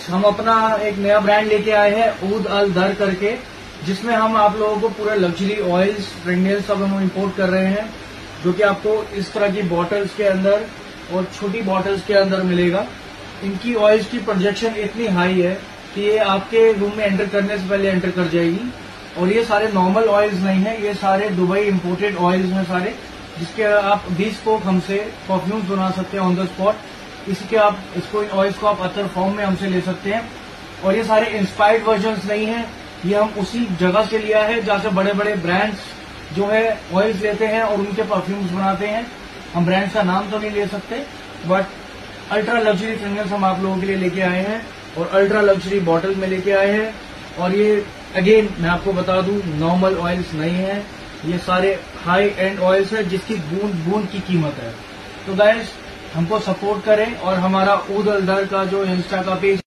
हम अपना एक नया ब्रांड लेके आए हैं ऊद अल दर करके, जिसमें हम आप लोगों को पूरा लग्जरी ऑयल्स फ्रेगनेंस सब हम इंपोर्ट कर रहे हैं, जो कि आपको इस तरह की बॉटल्स के अंदर और छोटी बॉटल्स के अंदर मिलेगा। इनकी ऑयल्स की प्रोजेक्शन इतनी हाई है कि ये आपके रूम में एंटर करने से पहले एंटर कर जाएगी। और ये सारे नॉर्मल ऑयल्स नहीं है, ये सारे दुबई इम्पोर्टेड ऑयल्स हैं सारे, जिसके आप 20 स्पोक हमसे परफ्यूम्स बना सकते हैं ऑन द स्पॉट। इसी के आप इसको ऑयल्स को आप अतर फॉर्म में हमसे ले सकते हैं। और ये सारे इंस्पायर्ड वर्जन्स नहीं है, ये हम उसी जगह से लिया है जहां से बड़े बड़े ब्रांड्स जो है ऑयल्स लेते हैं और उनके परफ्यूम्स बनाते हैं। हम ब्रांड्स का नाम तो नहीं ले सकते, बट अल्ट्रा लग्जरी फ्रेगनेंस हम आप लोगों के लिए लेके आए हैं और अल्ट्रा लग्जरी बॉटल में लेके आए हैं। और ये अगेन मैं आपको बता दूं, नॉर्मल ऑयल्स नहीं है, ये सारे हाई एंड ऑयल्स है जिसकी बूंद बूंद की कीमत है। तो गाइस हमको सपोर्ट करें और हमारा ऊद अल दर का जो इंस्टा का पेज